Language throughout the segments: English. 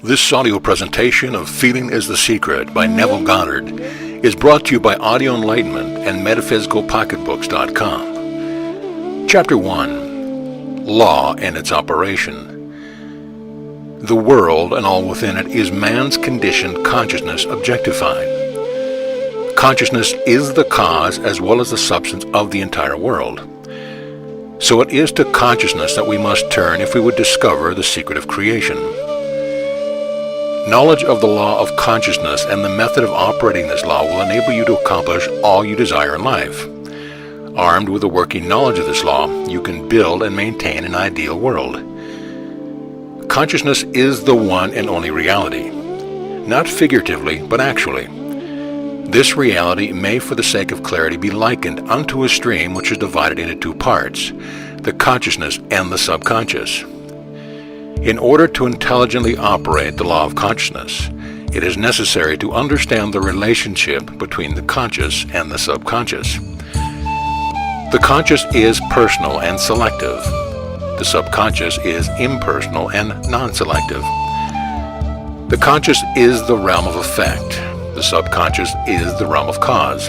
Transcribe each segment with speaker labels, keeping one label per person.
Speaker 1: This audio presentation of Feeling is the Secret by Neville Goddard is brought to you by Audio Enlightenment and MetaphysicalPocketBooks.com. Chapter 1. Law and its Operation. The world and all within it is man's conditioned consciousness objectified. Consciousness is the cause as well as the substance of the entire world. So it is to consciousness that we must turn if we would discover the secret of creation. Knowledge of the law of consciousness and the method of operating this law will enable you to accomplish all you desire in life. Armed with a working knowledge of this law, you can build and maintain an ideal world. Consciousness is the one and only reality, not figuratively, but actually. This reality may, for the sake of clarity, be likened unto a stream which is divided into two parts, the consciousness and the subconscious. In order to intelligently operate the law of consciousness, it is necessary to understand the relationship between the conscious and the subconscious. The conscious is personal and selective. The subconscious is impersonal and non-selective. The conscious is the realm of effect. The subconscious is the realm of cause.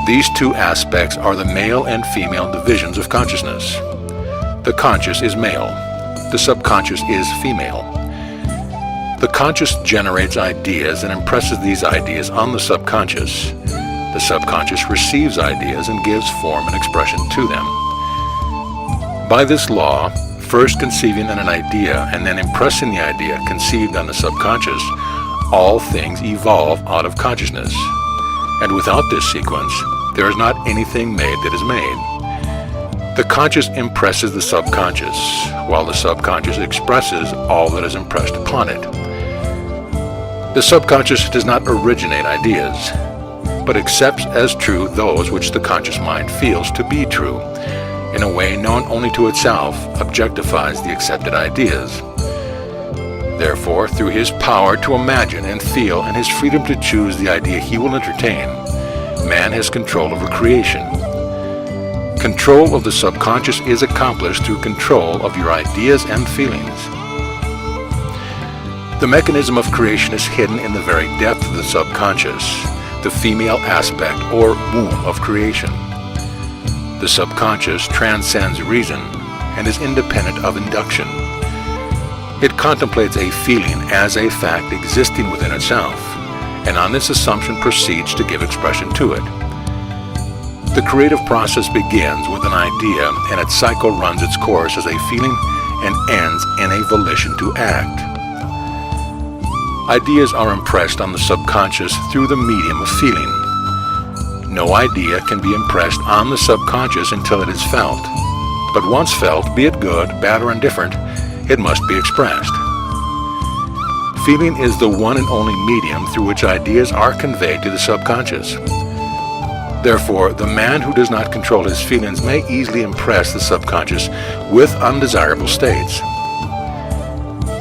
Speaker 1: These two aspects are the male and female divisions of consciousness. The conscious is male. The subconscious is female. The conscious generates ideas and impresses these ideas on the subconscious. The subconscious receives ideas and gives form and expression to them. By this law, first conceiving an idea and then impressing the idea conceived on the subconscious, all things evolve out of consciousness. And without this sequence, there is not anything made that is made. The conscious impresses the subconscious, while the subconscious expresses all that is impressed upon it. The subconscious does not originate ideas, but accepts as true those which the conscious mind feels to be true. In a way known only to itself, objectifies the accepted ideas. Therefore, through his power to imagine and feel and his freedom to choose the idea he will entertain, man has control over creation. Control of the subconscious is accomplished through control of your ideas and feelings. The mechanism of creation is hidden in the very depth of the subconscious, the female aspect or womb of creation. The subconscious transcends reason and is independent of induction. It contemplates a feeling as a fact existing within itself, and on this assumption proceeds to give expression to it. The creative process begins with an idea, and its cycle runs its course as a feeling and ends in a volition to act. Ideas are impressed on the subconscious through the medium of feeling. No idea can be impressed on the subconscious until it is felt. But once felt, be it good, bad, or indifferent, it must be expressed. Feeling is the one and only medium through which ideas are conveyed to the subconscious. Therefore, the man who does not control his feelings may easily impress the subconscious with undesirable states.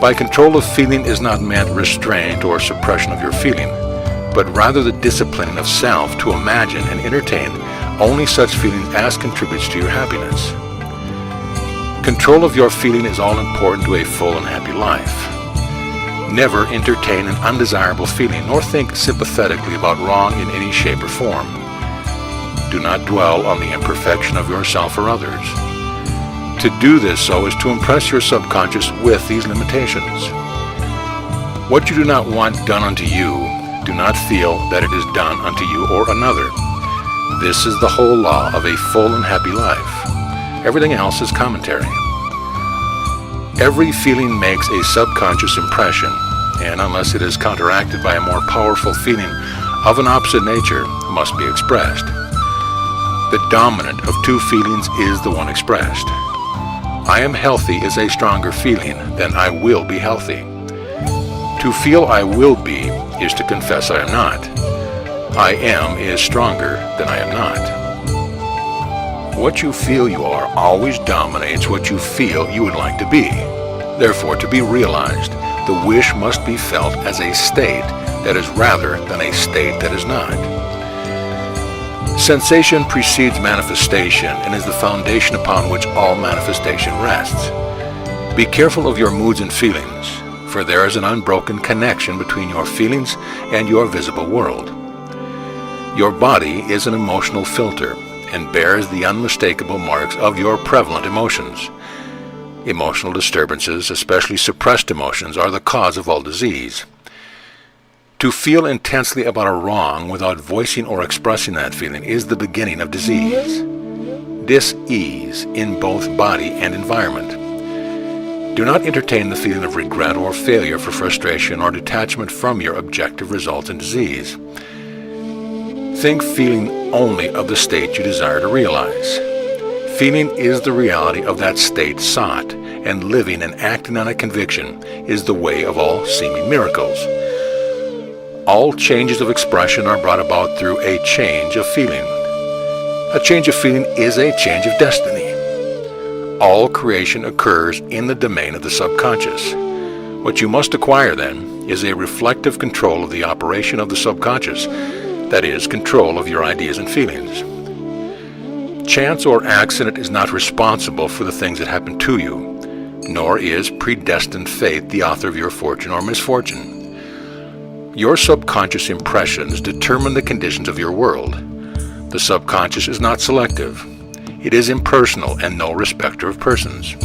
Speaker 1: By control of feeling is not meant restraint or suppression of your feeling, but rather the disciplining of self to imagine and entertain only such feelings as contributes to your happiness. Control of your feeling is all important to a full and happy life. Never entertain an undesirable feeling, nor think sympathetically about wrong in any shape or form. Do not dwell on the imperfection of yourself or others. To do this so is to impress your subconscious with these limitations. What you do not want done unto you, do not feel that it is done unto you or another. This is the whole law of a full and happy life. Everything else is commentary. Every feeling makes a subconscious impression, and unless it is counteracted by a more powerful feeling of an opposite nature, must be expressed. The dominant of two feelings is the one expressed. I am healthy is a stronger feeling than I will be healthy. To feel I will be is to confess I am not. I am is stronger than I am not. What you feel you are always dominates what you feel you would like to be. Therefore, to be realized, the wish must be felt as a state that is rather than a state that is not. Sensation precedes manifestation and is the foundation upon which all manifestation rests. Be careful of your moods and feelings, for there is an unbroken connection between your feelings and your visible world. Your body is an emotional filter and bears the unmistakable marks of your prevalent emotions. Emotional disturbances, especially suppressed emotions, are the cause of all disease. To feel intensely about a wrong without voicing or expressing that feeling is the beginning of disease. Dis-ease in both body and environment. Do not entertain the feeling of regret or failure for frustration or detachment from your objective results in disease. Think feeling only of the state you desire to realize. Feeling is the reality of that state sought, and living and acting on a conviction is the way of all seeming miracles. All changes of expression are brought about through a change of feeling. A change of feeling is a change of destiny. All creation occurs in the domain of the subconscious. What you must acquire, then, is a reflective control of the operation of the subconscious, that is, control of your ideas and feelings. Chance or accident is not responsible for the things that happen to you, nor is predestined fate the author of your fortune or misfortune. Your subconscious impressions determine the conditions of your world. The subconscious is not selective. It is impersonal and no respecter of persons.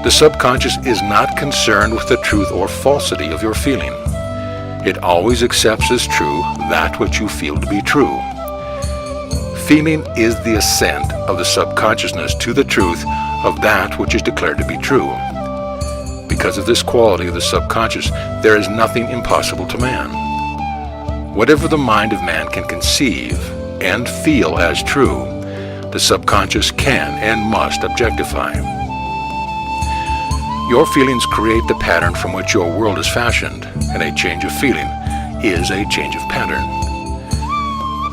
Speaker 1: The subconscious is not concerned with the truth or falsity of your feeling. It always accepts as true that which you feel to be true. Feeling is the ascent of the subconsciousness to the truth of that which is declared to be true. Because of this quality of the subconscious, there is nothing impossible to man. Whatever the mind of man can conceive and feel as true, the subconscious can and must objectify. Your feelings create the pattern from which your world is fashioned, and a change of feeling is a change of pattern.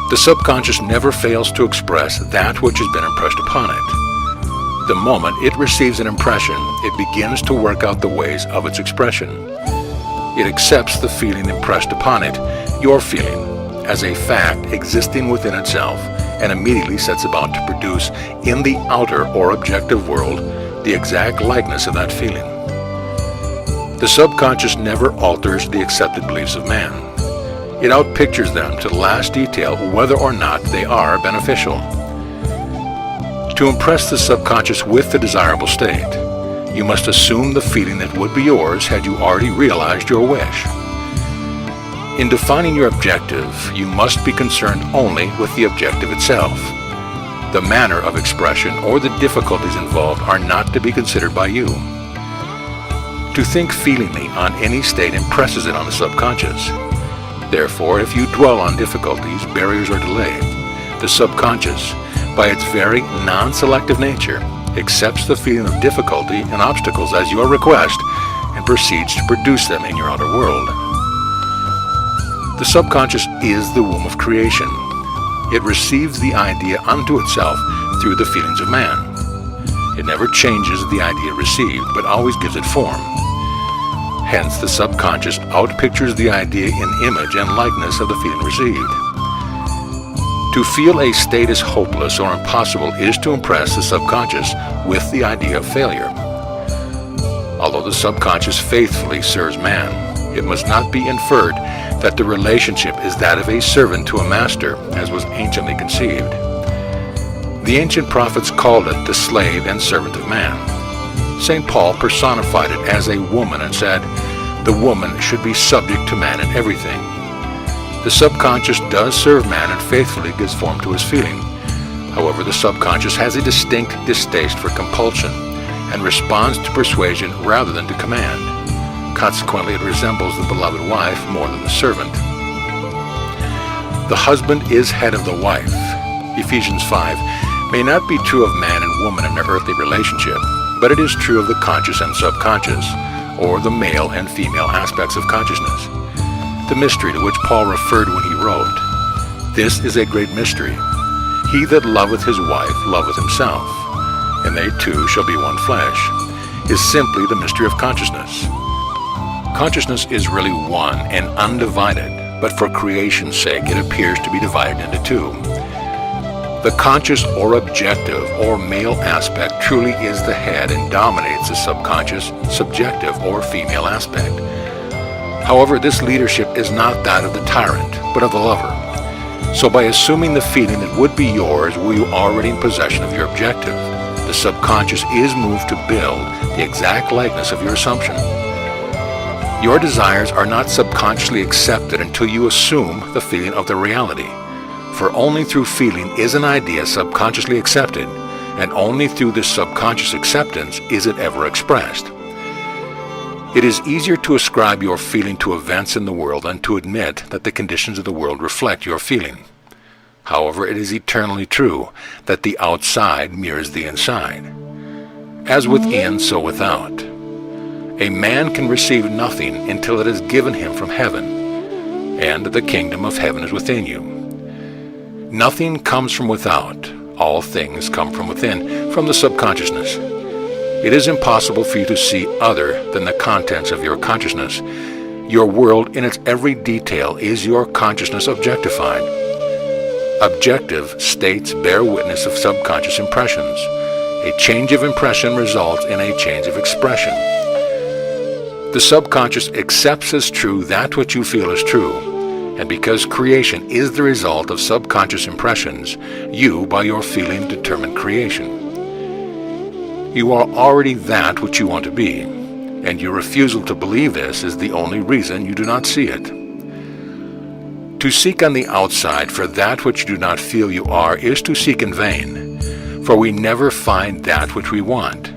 Speaker 1: The subconscious never fails to express that which has been impressed upon it. The moment it receives an impression, it begins to work out the ways of its expression. It accepts the feeling impressed upon it, your feeling, as a fact existing within itself, and immediately sets about to produce in the outer or objective world the exact likeness of that feeling. The subconscious never alters the accepted beliefs of man. It outpictures them to the last detail whether or not they are beneficial. To impress the subconscious with the desirable state, you must assume the feeling that would be yours had you already realized your wish. In defining your objective, you must be concerned only with the objective itself. The manner of expression or the difficulties involved are not to be considered by you. To think feelingly on any state impresses it on the subconscious. Therefore, if you dwell on difficulties, barriers, or delay, the subconscious, by its very non-selective nature, accepts the feeling of difficulty and obstacles as your request and proceeds to produce them in your outer world. The subconscious is the womb of creation. It receives the idea unto itself through the feelings of man. It never changes the idea received, but always gives it form. Hence, the subconscious outpictures the idea in image and likeness of the feeling received. To feel a state is hopeless or impossible is to impress the subconscious with the idea of failure. Although the subconscious faithfully serves man, it must not be inferred that the relationship is that of a servant to a master, as was anciently conceived. The ancient prophets called it the slave and servant of man. St. Paul personified it as a woman and said, "The woman should be subject to man in everything." The subconscious does serve man and faithfully gives form to his feeling. However, the subconscious has a distinct distaste for compulsion and responds to persuasion rather than to command. Consequently, it resembles the beloved wife more than the servant. The husband is head of the wife. Ephesians 5 may not be true of man and woman in their earthly relationship, but it is true of the conscious and subconscious, or the male and female aspects of consciousness. The mystery to which Paul referred when he wrote, "This is a great mystery. He that loveth his wife loveth himself, and they two shall be one flesh," is simply the mystery of consciousness. Consciousness is really one and undivided, but for creation's sake it appears to be divided into two. The conscious or objective or male aspect truly is the head and dominates the subconscious, subjective or female aspect. However, this leadership is not that of the tyrant, but of the lover. So by assuming the feeling that would be yours were you already in possession of your objective, the subconscious is moved to build the exact likeness of your assumption. Your desires are not subconsciously accepted until you assume the feeling of the reality. For only through feeling is an idea subconsciously accepted, and only through this subconscious acceptance is it ever expressed. It is easier to ascribe your feeling to events in the world than to admit that the conditions of the world reflect your feeling. However, it is eternally true that the outside mirrors the inside. As within, so without. A man can receive nothing until it is given him from heaven, and the kingdom of heaven is within you. Nothing comes from without. All things come from within, from the subconsciousness. It is impossible for you to see other than the contents of your consciousness. Your world in its every detail is your consciousness objectified. Objective states bear witness of subconscious impressions. A change of impression results in a change of expression. The subconscious accepts as true that which you feel is true. And because creation is the result of subconscious impressions, you, by your feeling, determine creation. You are already that which you want to be, and your refusal to believe this is the only reason you do not see it. To seek on the outside for that which you do not feel you are is to seek in vain, for we never find that which we want.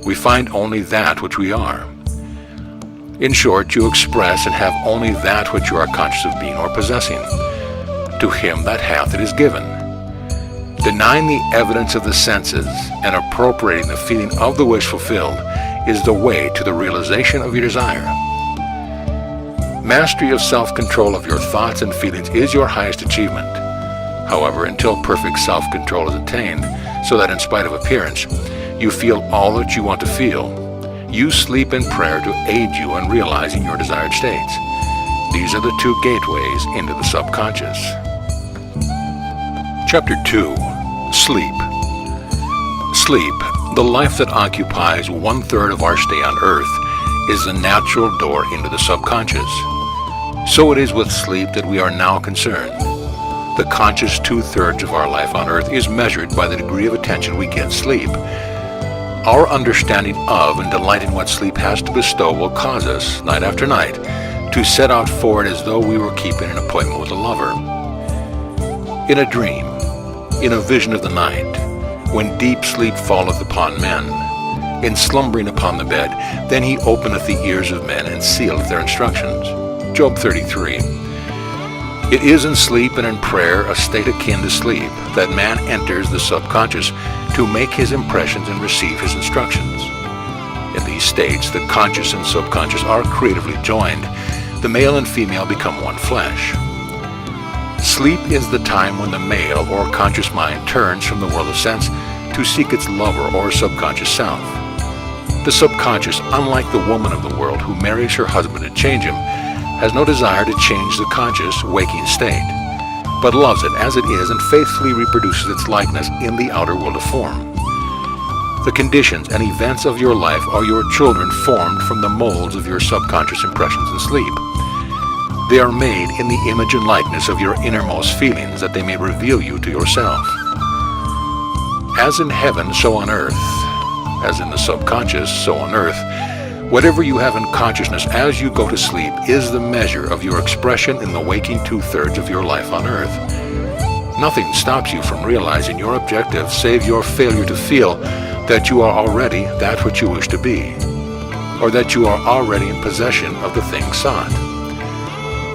Speaker 1: We find only that which we are. In short, you express and have only that which you are conscious of being or possessing. To him that hath it is given. Denying the evidence of the senses and appropriating the feeling of the wish fulfilled is the way to the realization of your desire. Mastery of self-control of your thoughts and feelings is your highest achievement. However, until perfect self-control is attained, so that in spite of appearance, you feel all that you want to feel, you sleep in prayer to aid you in realizing your desired states. These are the two gateways into the subconscious. Chapter 2. Sleep. Sleep, the life that occupies 1/3 of our stay on earth, is the natural door into the subconscious. So it is with sleep that we are now concerned. The conscious 2/3 of our life on earth is measured by the degree of attention we give sleep. Our understanding of and delight in what sleep has to bestow will cause us, night after night, to set out for it as though we were keeping an appointment with a lover. In a dream, in a vision of the night, when deep sleep falleth upon men, in slumbering upon the bed, then he openeth the ears of men and sealeth their instructions. Job 33. It is in sleep and in prayer, a state akin to sleep, that man enters the subconscious to make his impressions and receive his instructions. In these states, the conscious and subconscious are creatively joined. The male and female become one flesh. Sleep is the time when the male or conscious mind turns from the world of sense to seek its lover or subconscious self. The subconscious, unlike the woman of the world who marries her husband to change him, has no desire to change the conscious, waking state, but loves it as it is and faithfully reproduces its likeness in the outer world of form. The conditions and events of your life are your children formed from the molds of your subconscious impressions in sleep. They are made in the image and likeness of your innermost feelings that they may reveal you to yourself. As in heaven, so on earth. As in the subconscious, so on earth. Whatever you have in consciousness as you go to sleep is the measure of your expression in the waking 2/3 of your life on earth. Nothing stops you from realizing your objective save your failure to feel that you are already that which you wish to be, or that you are already in possession of the thing sought.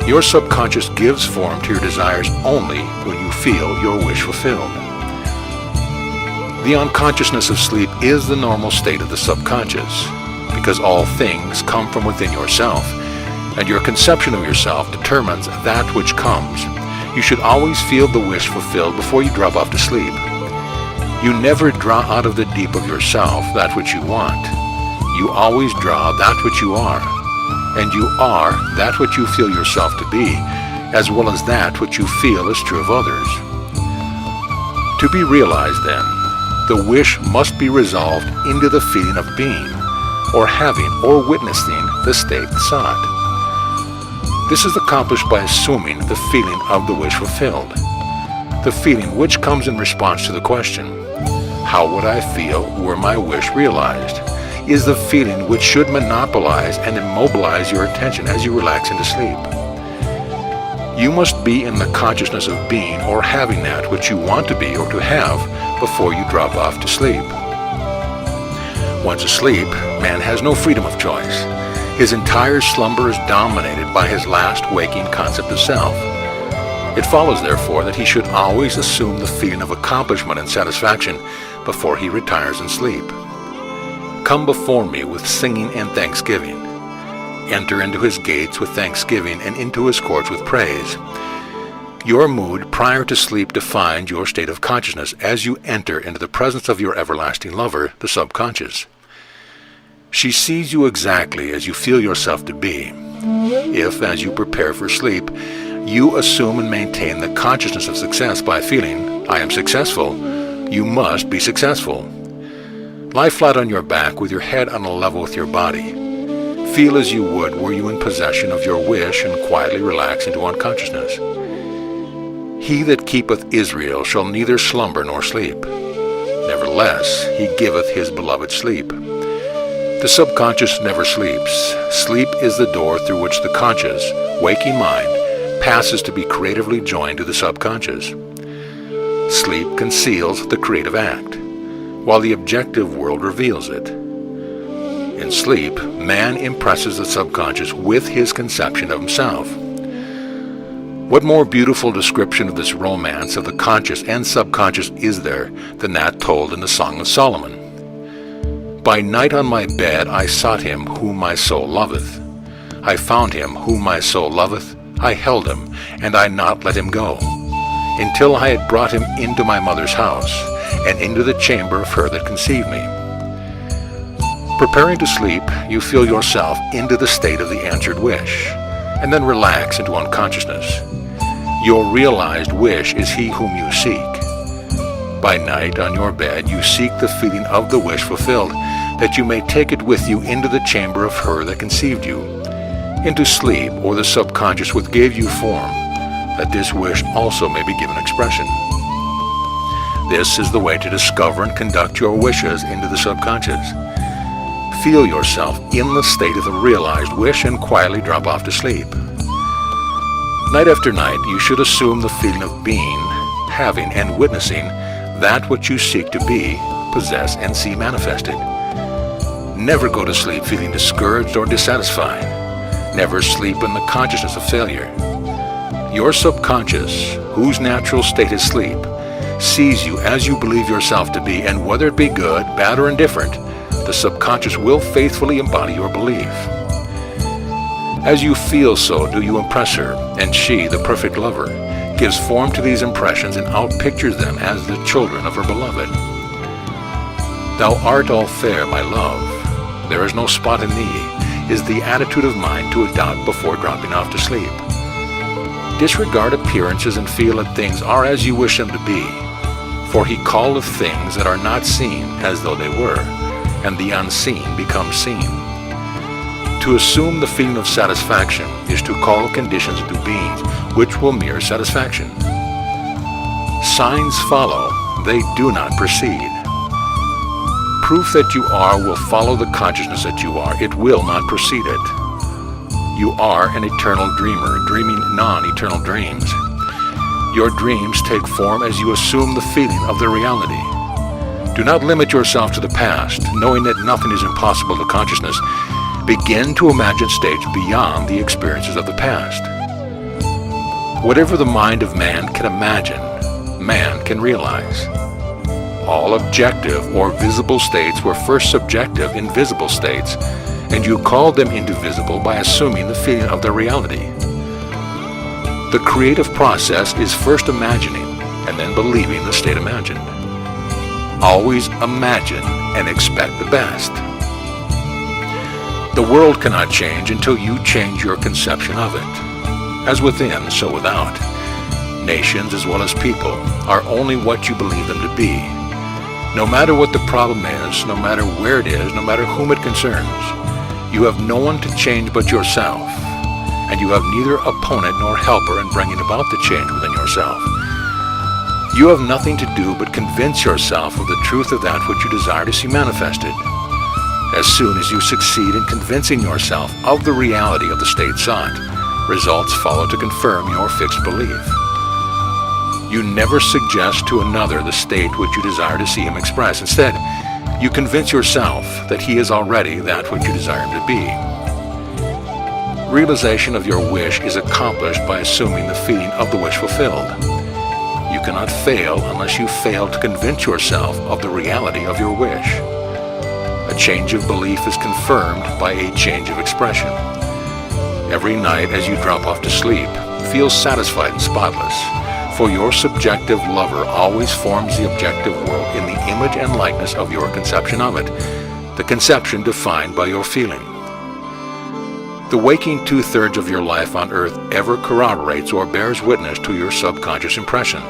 Speaker 1: Your subconscious gives form to your desires only when you feel your wish fulfilled. The unconsciousness of sleep is the normal state of the subconscious, because all things come from within yourself, and your conception of yourself determines that which comes. You should always feel the wish fulfilled before you drop off to sleep. You never draw out of the deep of yourself that which you want. You always draw that which you are, and you are that which you feel yourself to be, as well as that which you feel is true of others. To be realized, then, the wish must be resolved into the feeling of being, or having, or witnessing the state sought. This is accomplished by assuming the feeling of the wish fulfilled. The feeling which comes in response to the question, how would I feel were my wish realized, is the feeling which should monopolize and immobilize your attention as you relax into sleep. You must be in the consciousness of being or having that which you want to be or to have before you drop off to sleep. Once asleep, man has no freedom of choice. His entire slumber is dominated by his last waking concept of self. It follows, therefore, that he should always assume the feeling of accomplishment and satisfaction before he retires in sleep. Come before me with singing and thanksgiving. Enter into his gates with thanksgiving and into his courts with praise. Your mood prior to sleep defines your state of consciousness as you enter into the presence of your everlasting lover, the subconscious. She sees you exactly as you feel yourself to be. If, as you prepare for sleep, you assume and maintain the consciousness of success by feeling, I am successful, you must be successful. Lie flat on your back with your head on a level with your body. Feel as you would were you in possession of your wish and quietly relax into unconsciousness. He that keepeth Israel shall neither slumber nor sleep. Nevertheless, he giveth his beloved sleep. The subconscious never sleeps. Sleep is the door through which the conscious, waking mind passes to be creatively joined to the subconscious. Sleep conceals the creative act, while the objective world reveals it. In sleep, man impresses the subconscious with his conception of himself. What more beautiful description of this romance of the conscious and subconscious is there than that told in the Song of Solomon? By night on my bed I sought him whom my soul loveth. I found him whom my soul loveth. I held him, and I not let him go, until I had brought him into my mother's house, and into the chamber of her that conceived me. Preparing to sleep, you feel yourself into the state of the answered wish, and then relax into unconsciousness. Your realized wish is he whom you seek. By night on your bed you seek the feeling of the wish fulfilled, that you may take it with you into the chamber of her that conceived you, into sleep or the subconscious which gave you form, that this wish also may be given expression. This is the way to discover and conduct your wishes into the subconscious. Feel yourself in the state of the realized wish and quietly drop off to sleep. Night after night, you should assume the feeling of being, having, and witnessing that which you seek to be, possess, and see manifested. Never go to sleep feeling discouraged or dissatisfied. Never sleep in the consciousness of failure. Your subconscious, whose natural state is sleep, sees you as you believe yourself to be, and whether it be good, bad, or indifferent, the subconscious will faithfully embody your belief. As you feel so, do you impress her, and she, the perfect lover, gives form to these impressions and outpictures them as the children of her beloved. Thou art all fair, my love. There is no spot in thee, is the attitude of mind to adopt before dropping off to sleep. Disregard appearances and feel that things are as you wish them to be, for he calleth things that are not seen as though they were, and the unseen becomes seen. To assume the feeling of satisfaction is to call conditions into beings which will mirror satisfaction. Signs follow, they do not precede. Proof that you are will follow the consciousness that you are. It will not precede it. You are an eternal dreamer, dreaming non-eternal dreams. Your dreams take form as you assume the feeling of their reality. Do not limit yourself to the past, knowing that nothing is impossible to consciousness. Begin to imagine states beyond the experiences of the past. Whatever the mind of man can imagine, man can realize. All objective or visible states were first subjective, invisible states, and you called them into visible by assuming the feeling of their reality. The creative process is first imagining and then believing the state imagined. Always imagine and expect the best. The world cannot change until you change your conception of it. As within, so without. nations as well as people, are only what you believe them to be. No matter what the problem is, no matter where it is, no matter whom it concerns, you have no one to change but yourself, and you have neither opponent nor helper in bringing about the change within yourself. You have nothing to do but convince yourself of the truth of that which you desire to see manifested. As soon as you succeed in convincing yourself of the reality of the state sought, results follow to confirm your fixed belief. You never suggest to another the state which you desire to see him express. Instead, you convince yourself that he is already that which you desire him to be. Realization of your wish is accomplished by assuming the feeling of the wish fulfilled. You cannot fail unless you fail to convince yourself of the reality of your wish. A change of belief is confirmed by a change of expression. Every night as you drop off to sleep, feel satisfied and spotless, for your subjective lover always forms the objective world in the image and likeness of your conception of it, the conception defined by your feeling. The waking two-thirds of your life on earth ever corroborates or bears witness to your subconscious impressions.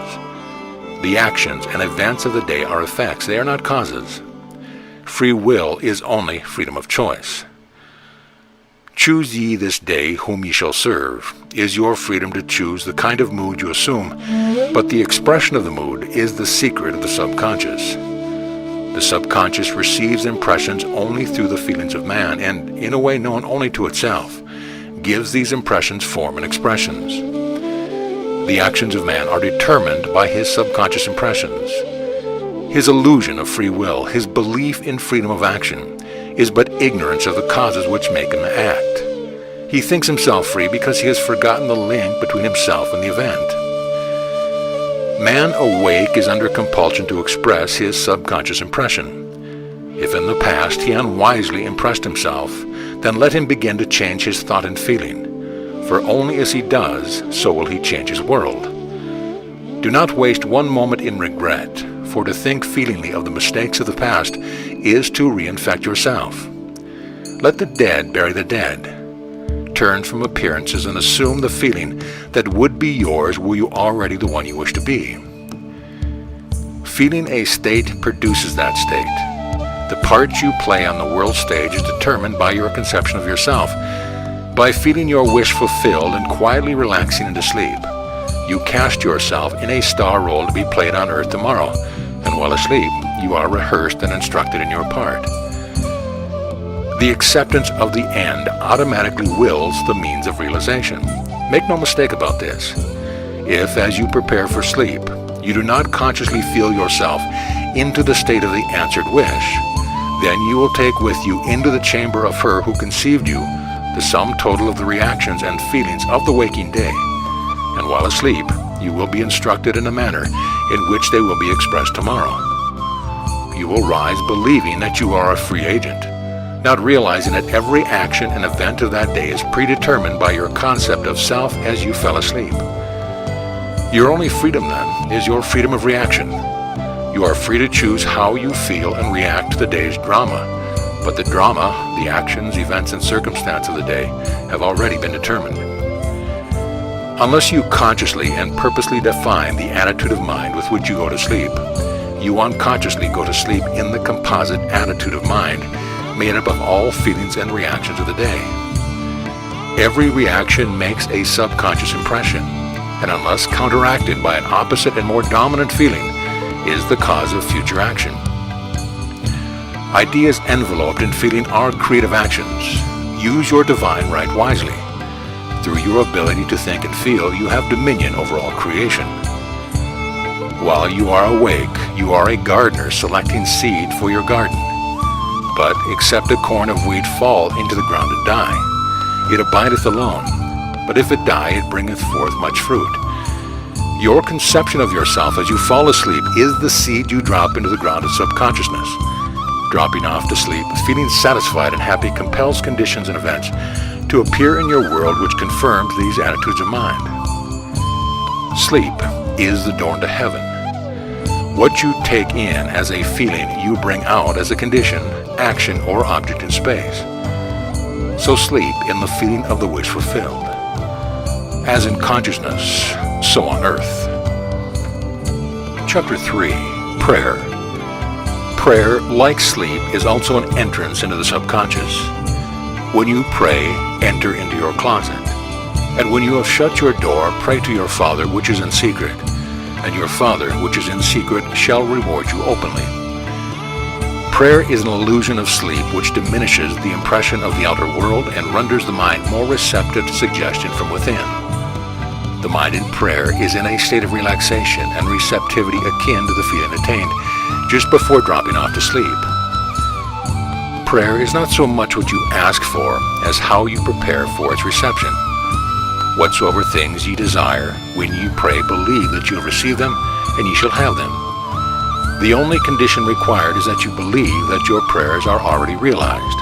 Speaker 1: The actions and events of the day are effects, they are not causes. Free will is only freedom of choice. Choose ye this day whom ye shall serve is your freedom to choose the kind of mood you assume, but the expression of the mood is the secret of the subconscious. The subconscious receives impressions only through the feelings of man, and in a way known only to itself, gives these impressions form and expressions. The actions of man are determined by his subconscious impressions. His illusion of free will, his belief in freedom of action, is but ignorance of the causes which make him act. He thinks himself free because he has forgotten the link between himself and the event. Man awake is under compulsion to express his subconscious impression. If in the past he unwisely impressed himself, then let him begin to change his thought and feeling, for only as he does, so will he change his world. Do not waste one moment in regret, for to think feelingly of the mistakes of the past is to reinfect yourself. Let the dead bury the dead. Turn from appearances and assume the feeling that would be yours were you already the one you wish to be. Feeling a state produces that state. The part you play on the world stage is determined by your conception of yourself. By feeling your wish fulfilled and quietly relaxing into sleep, you cast yourself in a star role to be played on earth tomorrow, and while asleep, you are rehearsed and instructed in your part. The acceptance of the end automatically wills the means of realization. Make no mistake about this. If, as you prepare for sleep, you do not consciously feel yourself into the state of the answered wish, then you will take with you into the chamber of her who conceived you the sum total of the reactions and feelings of the waking day, and while asleep, you will be instructed in a manner in which they will be expressed tomorrow. You will rise believing that you are a free agent, not realizing that every action and event of that day is predetermined by your concept of self as you fell asleep. Your only freedom, then, is your freedom of reaction. You are free to choose how you feel and react to the day's drama, but the drama, the actions, events, and circumstances of the day have already been determined. Unless you consciously and purposely define the attitude of mind with which you go to sleep, you unconsciously go to sleep in the composite attitude of mind made up of all feelings and reactions of the day. Every reaction makes a subconscious impression, and unless counteracted by an opposite and more dominant feeling, is the cause of future action. Ideas enveloped in feeling are creative actions. Use your divine right wisely. Through your ability to think and feel, you have dominion over all creation. While you are awake, you are a gardener selecting seed for your garden. But except a corn of wheat fall into the ground and die, it abideth alone, but if it die, it bringeth forth much fruit. Your conception of yourself as you fall asleep is the seed you drop into the ground of subconsciousness. Dropping off to sleep, feeling satisfied and happy compels conditions and events to appear in your world which confirms these attitudes of mind. Sleep is the door to heaven. What you take in as a feeling, you bring out as a condition, action, or object in space. So sleep in the feeling of the wish fulfilled. As in consciousness, so on earth. Chapter 3. Prayer. Prayer, like sleep, is also an entrance into the subconscious. When you pray, enter into your closet. And when you have shut your door, pray to your Father which is in secret. And your Father which is in secret shall reward you openly. Prayer is an illusion of sleep which diminishes the impression of the outer world and renders the mind more receptive to suggestion from within. The mind in prayer is in a state of relaxation and receptivity akin to the feeling attained just before dropping off to sleep. Prayer is not so much what you ask for as how you prepare for its reception. Whatsoever things ye desire, when ye pray, believe that you have received them, and ye shall have them. The only condition required is that you believe that your prayers are already realized.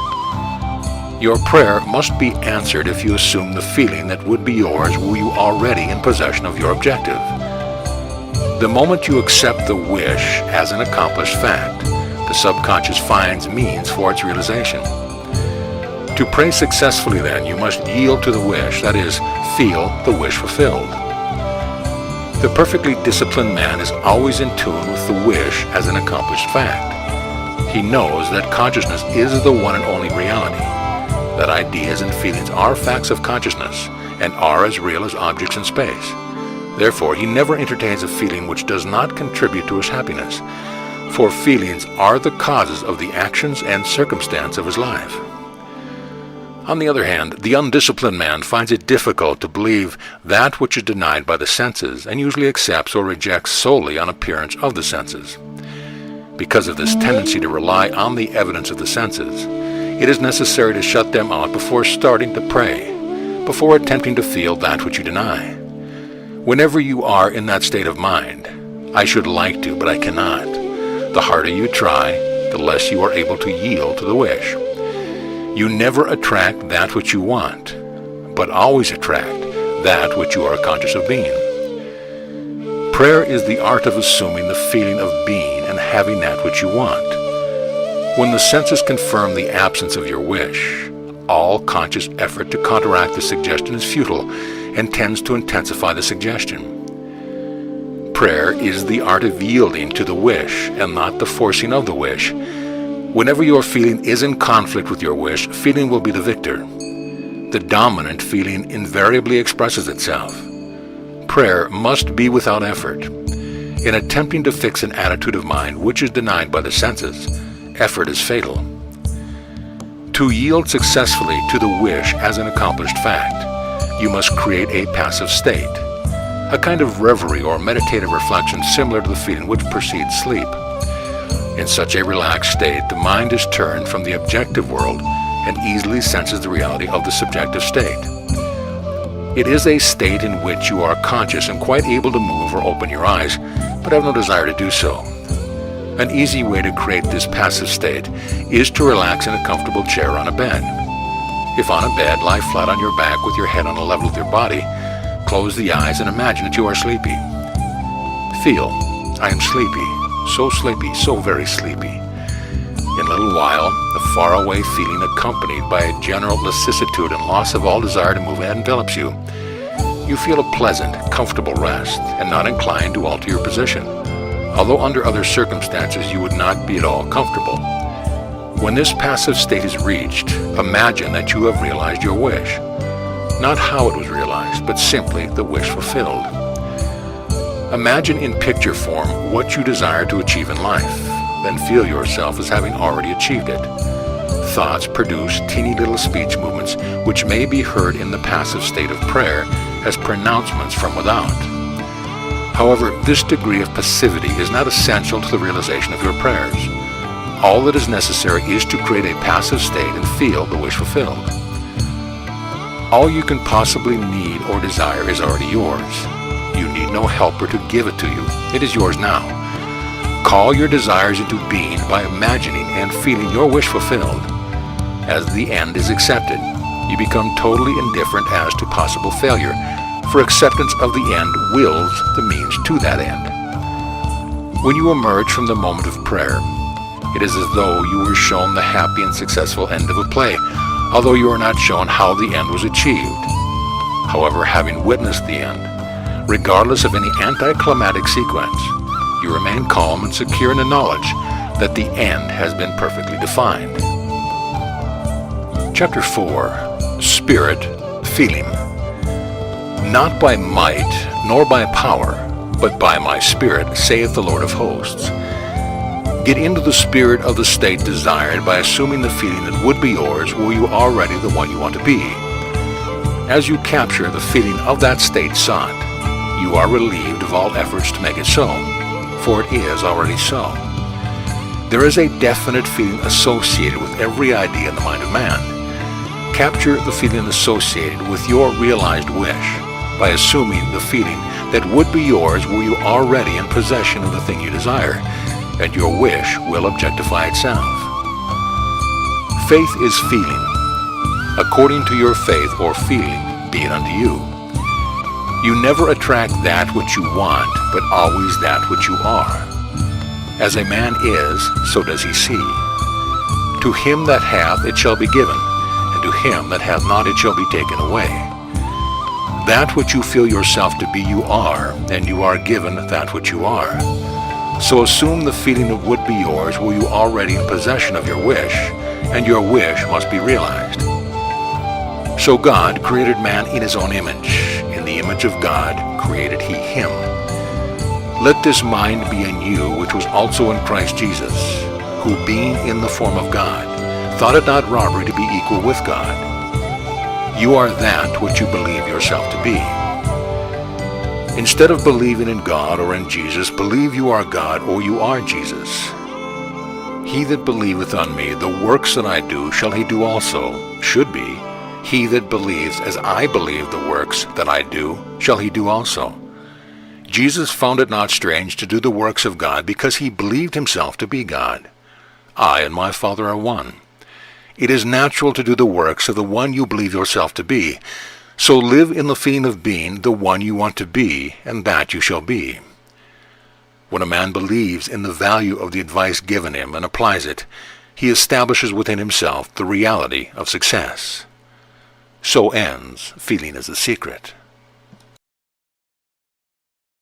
Speaker 1: Your prayer must be answered if you assume the feeling that would be yours were you already in possession of your objective. The moment you accept the wish as an accomplished fact, the subconscious finds means for its realization. To pray successfully, then, you must yield to the wish, that is, feel the wish fulfilled. The perfectly disciplined man is always in tune with the wish as an accomplished fact. He knows that consciousness is the one and only reality, that ideas and feelings are facts of consciousness and are as real as objects in space. Therefore, he never entertains a feeling which does not contribute to his happiness, for feelings are the causes of the actions and circumstance of his life. On the other hand, the undisciplined man finds it difficult to believe that which is denied by the senses and usually accepts or rejects solely on appearance of the senses. Because of this tendency to rely on the evidence of the senses, it is necessary to shut them out before starting to pray, before attempting to feel that which you deny. Whenever you are in that state of mind, I should like to, but I cannot, the harder you try, the less you are able to yield to the wish. You never attract that which you want, but always attract that which you are conscious of being. Prayer is the art of assuming the feeling of being and having that which you want. When the senses confirm the absence of your wish, all conscious effort to counteract the suggestion is futile and tends to intensify the suggestion. Prayer is the art of yielding to the wish and not the forcing of the wish. Whenever your feeling is in conflict with your wish, feeling will be the victor. The dominant feeling invariably expresses itself. Prayer must be without effort. In attempting to fix an attitude of mind which is denied by the senses, effort is fatal. To yield successfully to the wish as an accomplished fact, you must create a passive state, a kind of reverie or meditative reflection similar to the feeling which precedes sleep. In such a relaxed state, the mind is turned from the objective world and easily senses the reality of the subjective state. It is a state in which you are conscious and quite able to move or open your eyes, but have no desire to do so. An easy way to create this passive state is to relax in a comfortable chair on a bed. If on a bed, lie flat on your back with your head on a level with your body, close the eyes and imagine that you are sleepy. Feel, I am sleepy, so very sleepy. In a little while, the faraway feeling accompanied by a general lassitude and loss of all desire to move ahead envelops you. You feel a pleasant, comfortable rest and not inclined to alter your position, although under other circumstances you would not be at all comfortable. When this passive state is reached, imagine that you have realized your wish. Not how it was realized, but simply the wish fulfilled. Imagine in picture form what you desire to achieve in life, then feel yourself as having already achieved it. Thoughts produce teeny little speech movements which may be heard in the passive state of prayer as pronouncements from without. However, this degree of passivity is not essential to the realization of your prayers. All that is necessary is to create a passive state and feel the wish fulfilled. All you can possibly need or desire is already yours. You need no helper to give it to you. It is yours now. Call your desires into being by imagining and feeling your wish fulfilled. As the end is accepted, you become totally indifferent as to possible failure, for acceptance of the end wills the means to that end. When you emerge from the moment of prayer, it is as though you were shown the happy and successful end of a play, although you are not shown how the end was achieved. However, having witnessed the end, regardless of any anticlimactic sequence, you remain calm and secure in the knowledge that the end has been perfectly defined. Chapter 4. Spirit, Feeling. Not by might, nor by power, but by my Spirit, saith the Lord of hosts. Get into the spirit of the state desired by assuming the feeling that would be yours were you already the one you want to be. As you capture the feeling of that state sought, you are relieved of all efforts to make it so, for it is already so. There is a definite feeling associated with every idea in the mind of man. Capture the feeling associated with your realized wish by assuming the feeling that would be yours were you already in possession of the thing you desire, and your wish will objectify itself. Faith is feeling. According to your faith or feeling, be it unto you. You never attract that which you want, but always that which you are. As a man is, so does he see. To him that hath it shall be given, and to him that hath not it shall be taken away. That which you feel yourself to be you are, and you are given that which you are. So assume the feeling that would be yours were you already in possession of your wish, and your wish must be realized. So God created man in his own image. In the image of God created he him. Let this mind be in you which was also in Christ Jesus, who being in the form of God, thought it not robbery to be equal with God. You are that which you believe yourself to be. Instead of believing in God or in Jesus, believe you are God or you are Jesus. He that believeth on me, the works that I do shall he do also, should be. He that believes as I believe the works that I do shall he do also. Jesus found it not strange to do the works of God because he believed himself to be God. I and my Father are one. It is natural to do the works of the one you believe yourself to be. So live in the feeling of being the one you want to be, and that you shall be. When a man believes in the value of the advice given him and applies it, he establishes within himself the reality of success. So ends Feeling is the Secret.